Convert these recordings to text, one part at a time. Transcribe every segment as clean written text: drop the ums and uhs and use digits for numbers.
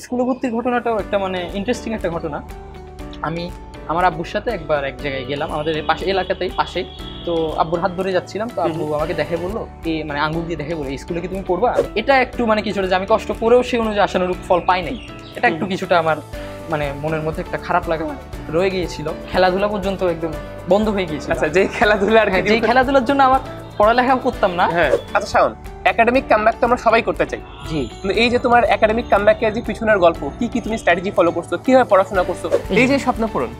স্কুলে ভর্তির ঘটনাটাও একটা মানে ইন্টারেস্টিং একটা ঘটনা। আমি আমার আব্বুর সাথে একবার এক জায়গায় গেলাম, আমাদের পাশে এলাকাতেই পাশেই। তো আব্বুর হাত ধরে যাচ্ছিলাম, তো আব্বু আমাকে দেখে বললো, এই মানে আঙ্গুল দিয়ে দেখে বললো, এই স্কুলে কি তুমি পড়বা? এটা একটু মানে কিছুটা যে আমি কষ্ট করেও সেই অনুযায়ী আশানুরূপ ফল পাই নাই, এটা একটু কিছুটা আমার মানে মনের মধ্যে একটা খারাপ লাগা রয়ে গিয়েছিল। খেলাধুলা পর্যন্ত একদম বন্ধ হয়ে গিয়েছিল। আচ্ছা, যে খেলাধুলা আর যেই খেলাধুলার জন্য আমার পড়ালেখাও করতাম না। হ্যাঁ, আচ্ছা শাওন, একাডেমিক কামব্যাক তো আমরা সবাই করতে চাই। জি, কিন্তু এই যে তোমার একাডেমিক কামব্যাকের যে পিছনের গল্প, কি কি তুমি স্ট্র্যাটেজি ফলো করছো, কিভাবে পড়াশোনা করছো, এই যে স্বপ্ন পূরণ,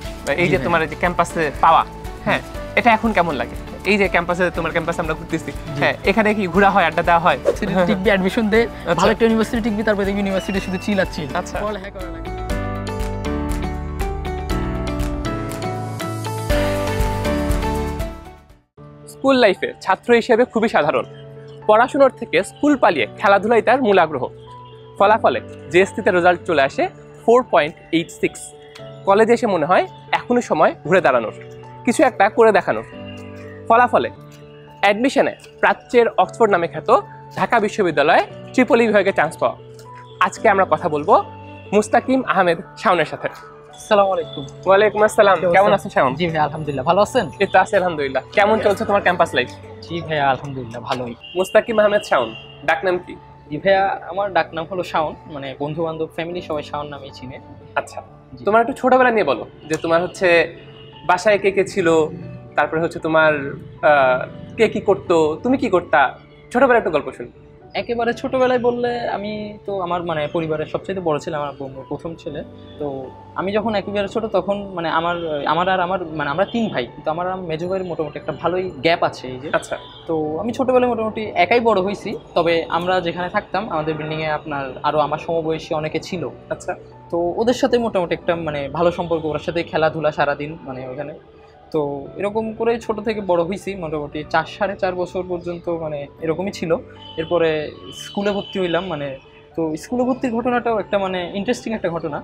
এই যে তোমার যে ক্যাম্পাসে পাওয়া, হ্যাঁ, এটা এখন কেমন লাগে? এই যে ক্যাম্পাসে, তোমার ক্যাম্পাসে আমরা ঘুরতেছি, হ্যাঁ, এখানে কি ঘোরা হয়, আড্ডা দেওয়া হয়? টিকবি অ্যাডমিশন দে, ভালো একটা ইউনিভার্সিটি টিকবি, তারপরে ইউনিভার্সিটি শুধু চিল আর চিল। আচ্ছা, পড়ালেখা করা লাগে। স্কুল লাইফে ছাত্র হিসেবে খুবই সাধারণ, পড়াশোনার থেকে স্কুল পালিয়ে খেলাধুলাই তার মূল আগ্রহ। ফলাফলে জিএসসিতে রেজাল্ট চলে আসে 4.86। কলেজে এসে মনে হয় এখনই সময় ঘুরে দাঁড়ানোর, কিছু একটা করে দেখানোর। ফলাফলে অ্যাডমিশনে প্রাচ্যের অক্সফোর্ড নামে খ্যাত ঢাকা বিশ্ববিদ্যালয়ে ট্রিপল ই বিভাগে চান্স পাওয়া। আজকে আমরা কথা বলবো মুস্তাকিম আহমেদ শাওনের সাথে। আসসালামু আলাইকুম। ওয়ালাইকুম আসসালাম, কেমন আছেন শাওন? জি ভাই, আলহামদুলিল্লাহ, ভালো আছেন? এই তো আছি আলহামদুলিল্লাহ। কেমন চলছে তোমার ক্যাম্পাস লাইফ? জি ভাইয়া, আলহামদুলিল্লাহ ভালোই। মুস্তাকিম আহমেদ শাওন, ডাকনাম কি? জি ভাইয়া, আমার ডাকনাম হলো শাওন, মানে বন্ধু বান্ধব ফ্যামিলি সবাই শাওন নামেই চিনে। আচ্ছা, তোমার একটু ছোটবেলা নিয়ে বলো, যে তোমার হচ্ছে বাসায় কে কে ছিল, তারপরে হচ্ছে তোমার কে কি করতো, তুমি কি করতা, ছোটবেলা একটু গল্প শুনি। একেবারে ছোটবেলায় বললে, আমি তো আমার মানে পরিবারের সবচেয়ে বড় ছেলে, আমার প্রথম ছেলে। তো আমি যখন একেবারে ছোট, তখন মানে আমার আর আমার মানে আমরা 3 ভাই, কিন্তু আমার মেজো ভাইয়ের মোটামুটি একটা ভালোই গ্যাপ আছে এই যে। আচ্ছা, তো আমি ছোটবেলায় মোটামুটি একাই বড় হয়েছি, তবে আমরা যেখানে থাকতাম আমাদের বিল্ডিংয়ে আপনার আরও আমার সমবয়সী অনেকে ছিল। আচ্ছা, তো ওদের সাথে মোটামুটি একটা মানে ভালো সম্পর্ক, ওর সাথে খেলাধুলা সারাদিন মানে ওখানে। তো এরকম করে ছোট থেকে বড় হয়েছি, মোটামুটি 4-4.5 বছর পর্যন্ত মানে এরকমই ছিল। এরপরে স্কুলে ভর্তি হইলাম, মানে তো স্কুলে ভর্তির ঘটনাটাও একটা মানে ইন্টারেস্টিং একটা ঘটনা।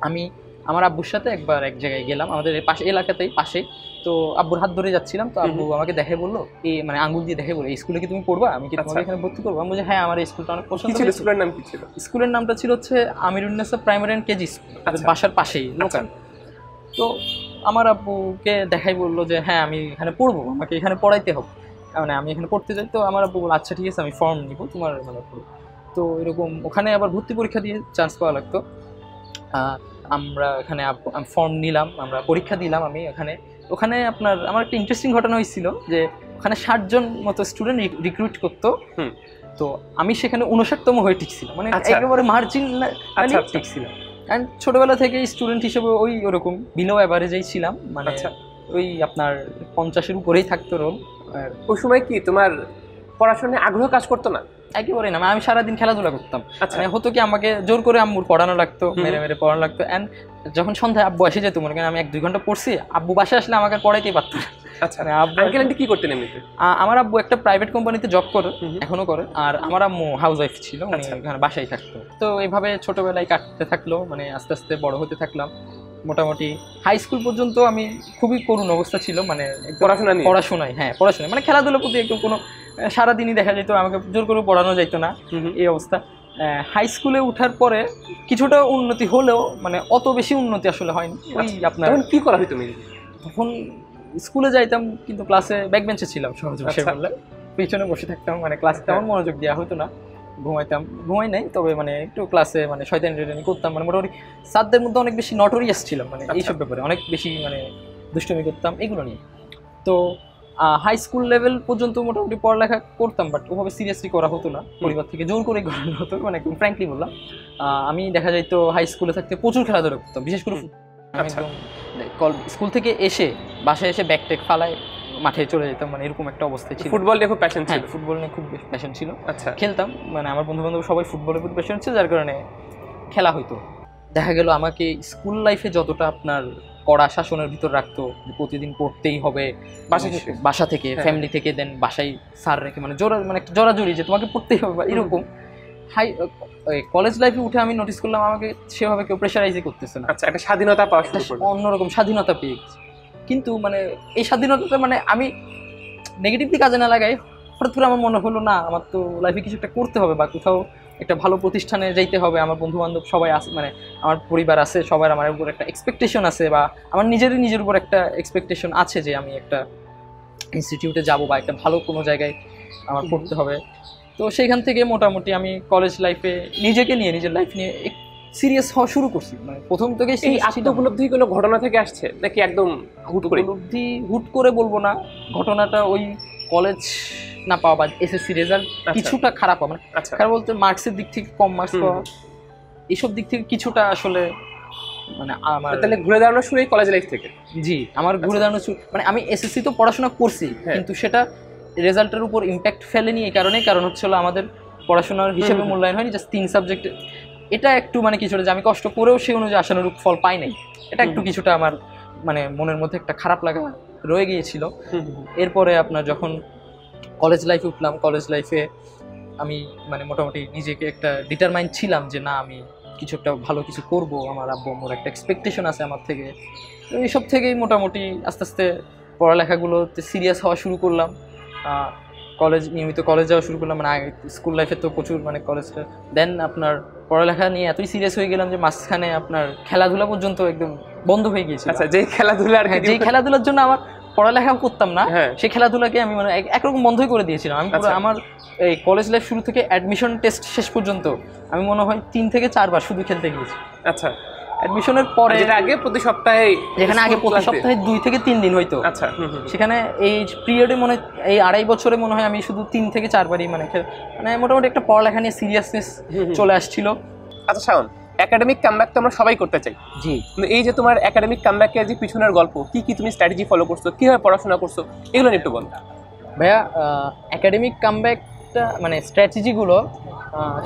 আমি আমার আব্বুর সাথে একবার এক জায়গায় গেলাম, আমাদের পাশে এলাকাতেই পাশেই। তো আব্বুর হাত ধরে যাচ্ছিলাম, তো আব্বু আমাকে দেখে বললো, এই মানে আঙ্গুল দিয়ে দেখে বললো, এই স্কুলে কি তুমি পড়বা? আমি কি তোমাকে এখানে ভর্তি করবো? আমি বলছি হ্যাঁ, আমার এই স্কুলটা অনেক পছন্দ। কি ছিল স্কুলের নাম? কি ছিল স্কুলের নামটা? ছিল হচ্ছে আমিরুন্নেসা প্রাইমারি অ্যান্ড কেজি স্কুল, বাসার পাশেই লোকাল। তো আমার আব্বুকে দেখাই বললো যে হ্যাঁ, আমি এখানে পড়বো, আমাকে এখানে পড়াইতে হবে, মানে আমি এখানে পড়তে চাই। তো আমার আব্বু বললো আচ্ছা ঠিক আছে, আমি ফর্ম নিব তোমার মানে পড়বো। তো এরকম ওখানে আবার ভর্তি পরীক্ষা দিয়ে চান্স পাওয়া লাগতো। আমরা এখানে ফর্ম নিলাম, আমরা পরীক্ষা দিলাম। আমি ওখানে আপনার আমার একটা ইন্টারেস্টিং ঘটনা হয়েছিল যে ওখানে 60 জন মতো স্টুডেন্ট রিক্রুট করতো। তো আমি সেখানে 59তম হয়ে টিকছিলাম, মানে একেবারে মার্জিন টিকছিলাম। অ্যান্ড ছোটবেলা থেকে স্টুডেন্ট হিসেবে ওরকম বিলো অ্যাভারেজেই ছিলাম, মানে ওই আপনার 50-এর উপরেই থাকতো রোল। আর ওই সময় কি তোমার পড়াশোনায় আগ্রহ কাজ করতো না? একেবারে না, আমি সারাদিন খেলাধুলা করতাম। মানে হতো কি, আমাকে জোর করে আম্মুর পড়ানো লাগতো, মেরে মেরে পড়ানো লাগতো। অ্যান্ড যখন সন্ধ্যায় আব্বু এসে যেত, মনে করেন আমি 1-2 ঘন্টা পড়ছি, আব্বু বাসায় আসলে আমাকে পড়াইতেই পারতো না। আচ্ছা, আঙ্কেল আন্টি কি করতেন এমনিতে? আমার আব্বু একটা প্রাইভেট কোম্পানিতে জব করে, এখনো করে। আর আমার আম্মু হাউস ওয়াইফ ছিল, মানে এখানে বাসায় থাকতো। তো এইভাবে ছোটবেলায় কাটতে থাকলো, মানে আস্তে আস্তে বড় হতে থাকলাম। মোটামুটি হাই স্কুল পর্যন্ত আমি খুবই করুণ অবস্থা ছিল, মানে পড়াশোনায় মানে খেলাধুলার প্রতি একদম কোনো, সারাদিনই দেখা যেত, আমাকে জোর করে পড়ানো যাইতো না, এই অবস্থা। হাই স্কুলে উঠার পরে কিছুটা উন্নতি হলেও মানে অত বেশি উন্নতি আসলে হয়নি। ওই আপনার কি করা হইতো? তখন স্কুলে যাইতাম, কিন্তু ক্লাসে ব্যাক বেঞ্চে ছিলাম, সহজ ভাষায় বললে পিছনে বসে থাকতাম, মানে ক্লাসে তেমন মনোযোগ দেওয়া হতো না। ঘুমাই নাই, তবে মানে একটু ক্লাসে মানে শয়তানি করতাম, মানে মোটামুটি স্যারদের মধ্যে অনেক বেশি নটোরিয়াস ছিলাম, মানে এইসব ব্যাপারে অনেক বেশি মানে দুষ্টুমি করতাম এগুলো নিয়ে। তো হাই স্কুল লেভেল পর্যন্ত মোটামুটি পড়ালেখা করতাম, বাট ওভাবে সিরিয়াসলি করা হতো না, পরিবার থেকে জোর করে করানো হতো, মানে একদম ফ্র্যাঙ্কলি বললাম। আমি দেখা যাইতো হাই স্কুলে থাকতে প্রচুর খেলাধুলা করতাম, বিশেষ করে স্কুল থেকে এসে বাসায় এসে ব্যাগ ট্যাগ ফালায় মাঠে চলে যেতাম, মানে এরকম একটা অবস্থায় ছিল। ফুটবল নিয়ে খুব প্যাশন ছিল? ফুটবল নিয়ে খুব প্যাশন ছিল। আচ্ছা, খেলতাম, মানে আমার বন্ধু বান্ধব সবাই ফুটবলের প্রতি প্যাশন ছিল, যার কারণে খেলা হইতো। দেখা গেল আমাকে স্কুল লাইফে যতটা আপনার কড়া শাসনের ভিতর রাখতো, প্রতিদিন পড়তেই হবে বাসা থেকে ফ্যামিলি থেকে, দেন বাসায় স্যার রেখে মানে একটা জোরাজুরি যে তোমাকে পড়তেই হবে বা এরকম। কলেজ লাইফে উঠে আমি নোটিস করলাম আমাকে সেভাবে কেউ প্রেশারাইজই করতেছে না। আচ্ছা, একটা স্বাধীনতা পাওয়া শুরু করলাম, অন্যরকম স্বাধীনতা পেয়ে গেছি। কিন্তু মানে এই স্বাধীনতাটা মানে আমি নেগেটিভলি কাজে না লাগাই, হঠাৎ করে আমার মনে হলো না, আমার তো লাইফে কিছু একটা করতে হবে, বা কোথাও একটা ভালো প্রতিষ্ঠানে যাইতে হবে, আমার বন্ধু বান্ধব সবাই আছে, মানে আমার পরিবার আছে, সবার আমার উপর একটা এক্সপেকটেশন আছে, বা আমার নিজের উপর একটা এক্সপেকটেশন আছে যে আমি একটা ইনস্টিটিউটে যাব বা একটা ভালো কোনো জায়গায় আমার পড়তে হবে। তো সেইখান থেকে মোটামুটি আমি কলেজ লাইফে নিজেকে নিয়ে, নিজের লাইফ নিয়ে সিরিয়াস হওয়া শুরু করছি। মানে প্রথম থেকে এই আত্ম-উপলব্ধি কোনো ঘটনা থেকে আসছে নাকি একদম হুট করে? উপলব্ধি হুট করে বলবো না, ঘটনাটা ওই কলেজ না পাওয়া বা এসএসসি রেজাল্ট কিছুটা খারাপ হবে, খারাপ বলতে মার্কসের দিক থেকে কম মার্কস পাওয়া, এইসব দিক থেকে কিছুটা আসলে মানে আমার তাহলে ঘুরে দাঁড়ানো শুরু এই কলেজ লাইফ থেকে? জি, আমার ঘুরে দাঁড়ানো শুরু, মানে আমি এসএসসি তো পড়াশোনা করছি, কিন্তু সেটা রেজাল্টের উপর ইম্প্যাক্ট ফেলেনি এই কারণেই, কারণ হচ্ছে আমাদের পড়াশোনার হিসেবে মূল্যায়ন হয়নি, জাস্ট 3 সাবজেক্টে। এটা একটু মানে কিছুটা যে আমি কষ্ট করেও সেই অনুযায়ী আশানুরূপ ফল পাই নাই, এটা একটু কিছুটা আমার মানে মনের মধ্যে একটা খারাপ লাগা রয়ে গিয়েছিল। এরপরে আপনার যখন কলেজ লাইফে উঠলাম, কলেজ লাইফে আমি মানে মোটামুটি নিজেকে একটা ডিটারমাইন্ড ছিলাম যে না আমি কিছু একটা ভালো কিছু করব, আমার আব্বু আম্মুর একটা এক্সপেকটেশন আছে আমার থেকে। তো এইসব থেকেই মোটামুটি আস্তে আস্তে পড়ালেখাগুলোতে সিরিয়াস হওয়া শুরু করলাম, নিয়মিত কলেজ যাওয়া শুরু করলাম। মানে স্কুল লাইফে তো প্রচুর মানে কলেজটা, দেন আপনার পড়ালেখা নিয়ে এতই সিরিয়াস হয়ে গেলাম যে মাঝখানে আপনার খেলাধুলা পর্যন্ত একদম বন্ধ হয়ে গিয়েছিল। আচ্ছা, যেই খেলাধুলার জন্য আমার পড়ালেখাও করতাম না, সেই খেলাধুলাকে আমি মানে একরকম বন্ধই করে দিয়েছিলাম। আমি পুরো আমার এই কলেজ লাইফ শুরু থেকে অ্যাডমিশন টেস্ট শেষ পর্যন্ত আমি মনে হয় 3 থেকে 4 বার শুধু খেলতে গিয়েছি। আচ্ছা, অ্যাডমিশনের পরে যেটা আগে প্রতি সপ্তাহে, যেখানে আগে প্রতি সপ্তাহে 2 থেকে 3 দিন হইতো, আচ্ছা সেখানে এই পিরিয়ডে মনে এই 2.5 বছরে মনে হয় আমি শুধু 3 থেকে 4 বারই মানে মোটামুটি একটা পড়ালেখা নিয়ে সিরিয়াসনেস চলে আসছিল। আচ্ছা শাওন, একাডেমিক কামব্যাক তো আমরা সবাই করতে চাই। জি, কিন্তু এই যে তোমার একাডেমিক কামব্যাকের যে পিছনের গল্প, কি কি তুমি স্ট্র্যাটেজি ফলো করছো, কিভাবে পড়াশোনা করছো, এগুলো নিয়ে একটু বলো ভাইয়া। একাডেমিক কামব্যাকটা মানে স্ট্র্যাটেজিগুলো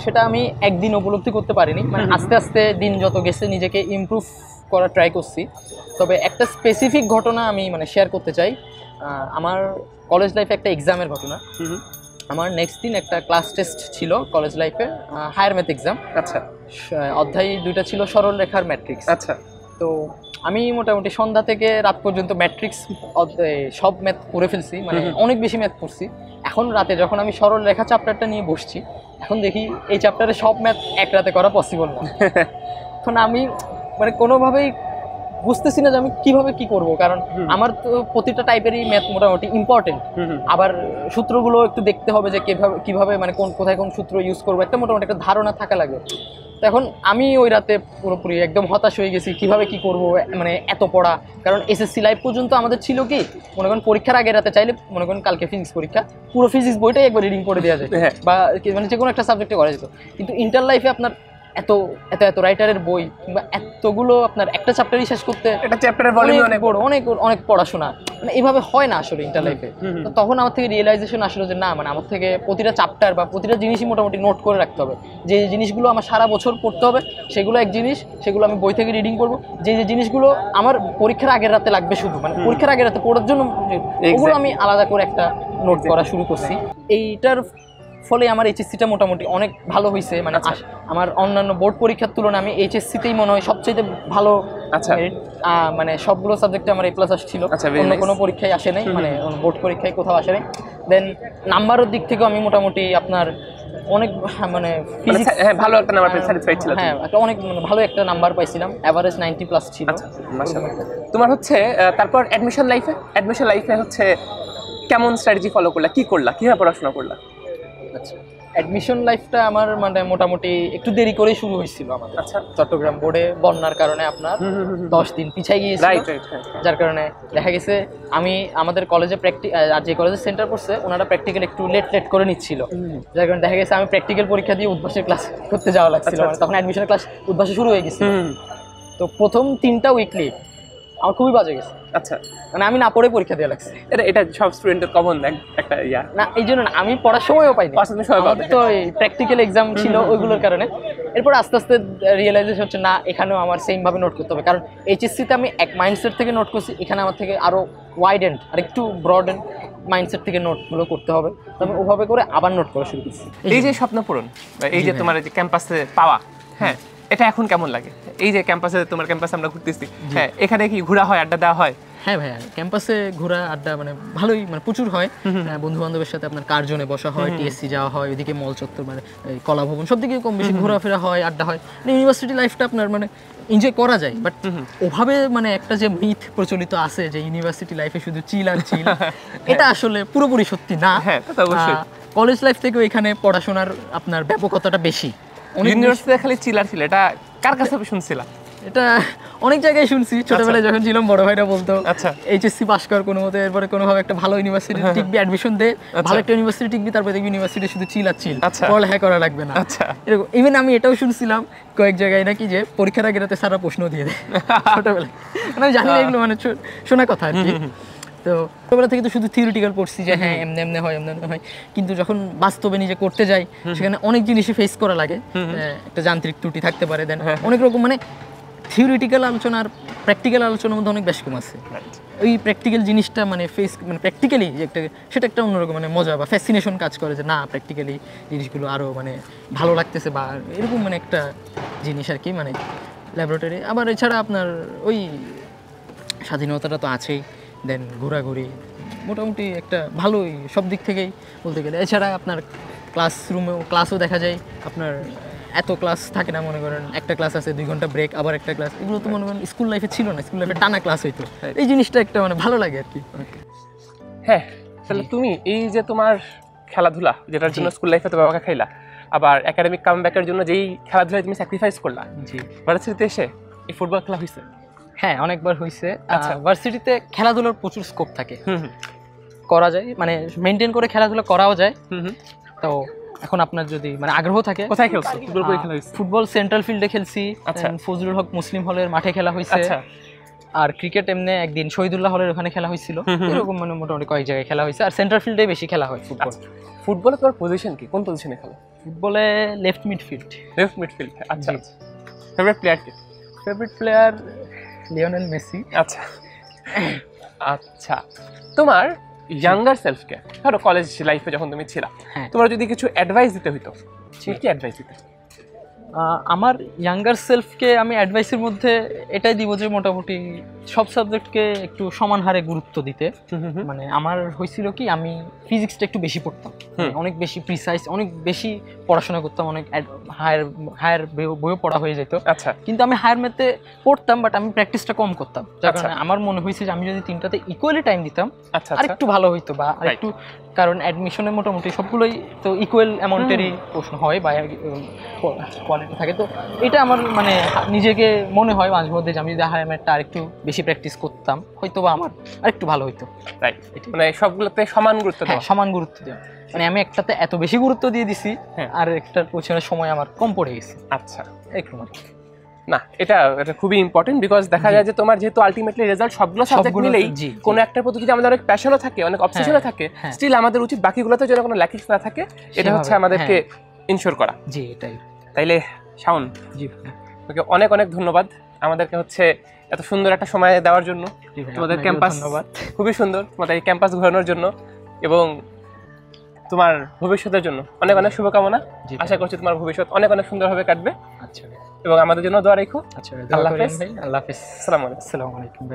সেটা আমি একদিন উপলব্ধি করতে পারিনি, মানে আস্তে আস্তে দিন যত গেছে নিজেকে ইমপ্রুভ করার ট্রাই করছি। তবে একটা স্পেসিফিক ঘটনা আমি মানে শেয়ার করতে চাই, আমার কলেজ লাইফে একটা এক্সামের ঘটনা। আমার নেক্সট দিন একটা ক্লাস টেস্ট ছিল কলেজ লাইফে, হায়ার ম্যাথ এক্সাম। আচ্ছা, অধ্যায় 2টা ছিল সরল রেখার ম্যাট্রিক্স। আচ্ছা, তো আমি মোটামুটি সন্ধ্যা থেকে রাত পর্যন্ত ম্যাট্রিক্স সব ম্যাথ পড়ে ফেলছি, মানে অনেক বেশি ম্যাথ পড়ছি। এখন রাতে যখন আমি সরল রেখা চ্যাপ্টারটা নিয়ে বসছি, এখন দেখি এই চ্যাপ্টারে সব ম্যাথ এক রাতে করা পসিবল না। এখন আমি মানে কোনোভাবেই বুঝতেছি না যে আমি কিভাবে কি করব, কারণ আমার তো প্রতিটা টাইপেরই ম্যাথ মোটামুটি ইম্পর্টেন্ট। আবার সূত্রগুলো একটু দেখতে হবে যে কিভাবে মানে কোথায় কোন সূত্র ইউজ করবো, একটা মোটামুটি একটা ধারণা থাকা লাগে। তো এখন আমি ওই রাতে পুরোপুরি একদম হতাশ হয়ে গেছি, কিভাবে কি করব, মানে এত পড়া। কারণ এসএসসি লাইফ পর্যন্ত আমাদের ছিল কি, মনে করেন পরীক্ষার আগে রাতে চাইলে মনে করেন কালকে ফিজিক্স পরীক্ষা, পুরো ফিজিক্স বইটাই একবার রিডিং করে দেওয়া যায়, বা মানে যে কোনো একটা সাবজেক্টে করা যেত। কিন্তু ইন্টার লাইফে আপনার এত এত এত রাইটারের বই কিংবা এতগুলো আপনার একটা চ্যাপ্টারই শেষ করতে, একটা চ্যাপ্টারের ভলিউম অনেক বড়, অনেক পড়াশোনা, মানে এইভাবে হয় না আসলে ইন্টার লাইফে। তো তখন আমার থেকে রিয়েলাইজেশন আসলো যে না, মানে আমার থেকে প্রতিটা চ্যাপ্টার বা প্রতিটা জিনিসই মোটামুটি নোট করে রাখতে হবে। যে জিনিসগুলো আমার সারা বছর পড়তে হবে সেগুলো এক জিনিস, সেগুলো আমি বই থেকে রিডিং করবো। যে জিনিসগুলো আমার পরীক্ষার আগের রাতে লাগবে শুধু, মানে পরীক্ষার আগের রাতে পড়ার জন্য, ওগুলো আমি আলাদা করে একটা নোট করা শুরু করছি। এইটার ফলে আমার এইচএসসিটা মোটামুটি অনেক ভালো হয়েছে। মানে আমার অন্যান্য বোর্ড পরীক্ষার তুলনায় আমি এইচএসসিতেই মনে হয় সবচেয়ে ভালো, মানে সবগুলো সাবজেক্টে আমার A+ আসছিল, অন্য কোনো পরীক্ষায় আসে নাই, মানে বোর্ড পরীক্ষায় কোথাও আসে নাই। দেন নাম্বারের দিক থেকেও আমি মোটামুটি আপনার অনেক মানে ভালো একটা নাম্বার পেয়ে স্যাটিসফাইড ছিল। হ্যাঁ, একটা অনেক ভালো একটা নাম্বার পাইছিলাম, এভারেজ 90+ ছিল। মাশাআল্লাহ। তোমার হচ্ছে তারপর অ্যাডমিশন লাইফে হচ্ছে কেমন স্ট্র্যাটেজি ফলো করলা, কি করলা, কিভাবে পড়াশোনা করলা? আচ্ছা, অ্যাডমিশন লাইফটা আমার মানে মোটামুটি একটু দেরি করে শুরু হয়েছিল আমাদের। আচ্ছা, চট্টগ্রাম বোর্ডে বন্যার কারণে আপনার 10 দিন পিছাই গিয়েছিল, যার কারণে দেখা গেছে আমি আমাদের কলেজে আর যে কলেজে সেন্টার পড়ছে ওনারা প্র্যাকটিক্যাল একটু লেট করে নিচ্ছিল, যার কারণে দেখা গেছে আমি প্র্যাকটিক্যাল পরীক্ষা দিয়ে উদ্ভাসের ক্লাস করতে যাওয়া লাগছিল। মানে তখন অ্যাডমিশনের ক্লাস উদ্ভাসে শুরু হয়ে গেছে। তো প্রথম 3টা উইকলি আমার খুবই বাজে গেছে। আচ্ছা, মানে আমি না পড়ে পরীক্ষা দেওয়া লাগছে। এটা সব স্টুডেন্টের কমন একটা ইয়া না, এই জন্য না, আমি পড়ার সময়ও পাইনি, তো প্র্যাকটিক্যাল এক্সাম ছিল ওইগুলোর কারণে। এরপর আস্তে আস্তে রিয়েলাইজেশন হচ্ছে না, এখানেও আমার সেমভাবে নোট করতে হবে, কারণ এইচএসসিতে আমি এক মাইন্ডসেট থেকে নোট করছি, এখানে আমার থেকে আরও ওয়াইড এন্ড আর একটু ব্রড এন্ড মাইন্ডসেট থেকে নোটগুলো করতে হবে। তো আমি ওভাবে করে আবার নোট করা শুরু করছি। এই যে স্বপ্ন পূরণ, এই যে তোমার যে ক্যাম্পাসে পাওয়া, হ্যাঁ, এটা এখন কেমন লাগে? এই যে ক্যাম্পাসে, তোমার ক্যাম্পাসে আমরা ঘুরতেছি, হ্যাঁ এখানে কি ঘোরা হয়, আড্ডা দেওয়া হয়? হ্যাঁ ভাইয়া, ক্যাম্পাসে ঘোরা আড্ডা মানে ভালোই, মানে প্রচুর হয়। বন্ধু বান্ধবের সাথে আপনার কার্জনে বসা হয়, টিএসসি যাওয়া হয়, ওইদিকে মল চত্বর মানে এই কলা ভবন সব দিকে কম বেশি ঘোরাফেরা হয়, আড্ডা হয়। ইউনিভার্সিটি লাইফটা আপনার মানে এনজয় করা যায়, বাট ওভাবে মানে একটা যে মিথ প্রচলিত আছে যে ইউনিভার্সিটি লাইফে শুধু চিল আর চিল, এটা আসলে পুরোপুরি সত্যি না। হ্যাঁ তা তো অবশ্যই। কলেজ লাইফ থেকেও এখানে পড়াশোনার আপনার ব্যাপকতাটা বেশি। ইউনিভার্সিটিতে খালি চিল আর চিল, এটা কার কাছে শুনছিলাম? এটা অনেক জায়গায় শুনছি, ছোটবেলায় যখন ছিলাম বড় ভাইরা বলতো আচ্ছা এইচএসসি পাস কর কোনো মতে, এরপরে কোনোভাবে একটা ভালো ইউনিভার্সিটি টিকবি, অ্যাডমিশন দে, ভালো একটা ইউনিভার্সিটি টিকবি, তারপরে দেখবি ইউনিভার্সিটি শুধু চিল আর চিল, পড়ালেখা করা লাগবে না। আচ্ছা এরকম ইভেন আমি এটাও শুনছিলাম কয়েক জায়গায় নাকি যে পরীক্ষার আগে রাতে সারা প্রশ্ন দিয়ে দেয় ছোটবেলায়, মানে আমি জানি না এগুলো মানে শোনা কথা আর কি। তো ছোটবেলা থেকে তো শুধু থিওরিটিক্যাল পড়ছি যে হ্যাঁ এমনি এমনি হয়, এমনি এমনি হয়, কিন্তু যখন বাস্তবে নিজে করতে যাই সেখানে অনেক জিনিসই ফেস করা লাগে। একটা যান্ত্রিক ত্রুটি থাকতে পারে, দেন অনেক রকম মানে থিওরিটিক্যাল আলোচনা আর প্র্যাকটিক্যাল আলোচনার মধ্যে অনেক বেশ কম আছে। ওই প্র্যাকটিক্যাল জিনিসটা মানে ফেস মানে প্র্যাকটিক্যালি যে একটা, সেটা একটা অন্যরকম মানে মজা বা ফ্যাসিনেশন কাজ করে যে না প্র্যাকটিক্যালি জিনিসগুলো আরও মানে ভালো লাগতেছে বা এরকম মানে একটা জিনিস আর কি, মানে ল্যাবরেটরি। আবার এছাড়া আপনার ওই স্বাধীনতাটা তো আছেই, দেন ঘোরাঘুরি মোটামুটি একটা ভালোই সব দিক থেকেই বলতে গেলে। এছাড়া আপনার ক্লাসও দেখা যায় আপনার এত ক্লাস থাকে না, মনে করেন একটা ক্লাস আছে 2 ঘন্টা ব্রেক, আবার একটা ক্লাস, এগুলো তো মনে করেন স্কুল লাইফে ছিল না, স্কুল লাইফে টানা ক্লাস হইতো। এই জিনিসটা একটা মানে ভালো লাগে আর কি। হ্যাঁ তাহলে তুমি এই যে তোমার খেলাধুলা যেটার জন্য স্কুল লাইফে তো বাবাকে খাইলা, আবার একাডেমিক কামব্যাকের জন্য যেই খেলাধুলায় তুমি স্যাক্রিফাইস করলা, জি ভার্সিটিতে এসে এই ফুটবল খেলা হয়েছে? হ্যাঁ অনেকবার হয়েছে। ভার্সিটিতে খেলাধুলার প্রচুর স্কোপ থাকে, করা যায়, মানে মেনটেন করে খেলাধুলা করাও যায়। তো এখন আপনার যদি মানে আগ্রহ থাকে, কোথায় খেলছো ফুটবল? কই খেলা হয়েছে? ফুটবল সেন্ট্রাল ফিল্ডে খেলছি, আচ্ছা। ফজলুল হক মুসলিম হলের মাঠে খেলা হয়েছে। আচ্ছা আর ক্রিকেট এমনি একদিন শহীদুল্লাহ হলের ওখানে খেলা হয়েছিল। এরকম মানে মোটামুটি কয়েক জায়গায় খেলা হয়েছে, আর সেন্ট্রাল ফিল্ডে বেশি খেলা হয় ফুটবল। ফুটবলে তোমার পজিশন কি, কোন পজিশনে খেলো? ফুটবলে লেফট মিডফিল্ড। Left midfield. আচ্ছা ফেভারিট প্লেয়ার কি? Favourite player Lionel Messi. আচ্ছা আচ্ছা তোমার ইয়াঙ্গার সেলফকে, ধরো কলেজ লাইফে যখন তুমি ছিলা, তোমার যদি কিছু অ্যাডভাইস দিতে হইতো, কি অ্যাডভাইস দিতে? আমার ইয়াঙ্গার সেলফকে আমি অ্যাডভাইসের মধ্যে এটাই দিব যে মোটামুটি সব সাবজেক্টকে একটু সমান হারে গুরুত্ব দিতে। মানে আমার হয়েছিল কি, আমি ফিজিক্সটা একটু বেশি পড়তাম, অনেক বেশি প্রিসাইজ, অনেক বেশি পড়াশোনা করতাম, অনেক হায়ার বইও পড়া হয়ে যেত। আচ্ছা কিন্তু আমি হায়ার ম্যাথে পড়তাম, বাট আমি প্র্যাকটিসটা কম করতাম, যার কারণে আমার মনে হয়েছে যে আমি যদি তিনটাতে ইকুয়ালি টাইম দিতাম আর একটু ভালো হইতো, বা আরেকটু, কারণ অ্যাডমিশনে মোটামুটি সবগুলোই তো ইকুয়াল অ্যামাউন্টেরই প্রশ্ন হয় বা কোয়ালিটি থাকে। তো এটা আমার মানে নিজেকে মনে হয় মাঝে মধ্যে যে আমি যদি হায়ার ম্যাথটা আরেকটু বেশি প্র্যাকটিস করতাম হয়তো বা আমার আরেকটু ভালো হইতো। রাইট, মানে সবগুলোতে সমান গুরুত্ব দেওয়া। সমান গুরুত্ব দেওয়া, মানে আমি একটাতে এত বেশি গুরুত্ব দিয়ে দিছি আর একটার পেছনে সময় আমার কম পড়ে গেছে। আচ্ছা এরকম আর কি। না এটা খুবই ইম্পর্টেন্ট, বিকজ দেখা যায় যে তোমার যেহেতু আলটিমেটলি রেজাল্ট সবগুলো সাবজেক্ট মিলেই কোনো একটার প্রতি যদি আমাদের অনেক প্যাশনও থাকে, অনেক অবসেশনও থাকে, স্টিল আমাদের উচিত বাকিগুলোতে যেন কোনো ল্যাকিংস না থাকে, এটা হচ্ছে আমাদেরকে ইনশিওর করা। জি এটাই। তাইলে শাওন, জি ওকে অনেক অনেক ধন্যবাদ আমাদেরকে হচ্ছে এত সুন্দর একটা সময় দেওয়ার জন্য। তোমাদের ক্যাম্পাস খুবই সুন্দর, তোমাদের এই ক্যাম্পাস ঘোরানোর জন্য এবং তোমার ভবিষ্যতের জন্য অনেক অনেক শুভকামনা। আশা করছি তোমার ভবিষ্যৎ অনেক অনেক সুন্দরভাবে কাটবে। আচ্ছা, এবং আমাদের জন্য দোয়া রাখো। আচ্ছা, আল্লাহ হাফেজ। আল্লাহ হাফেজ। আসসালামু আলাইকুম। আসসালামু আলাইকুম।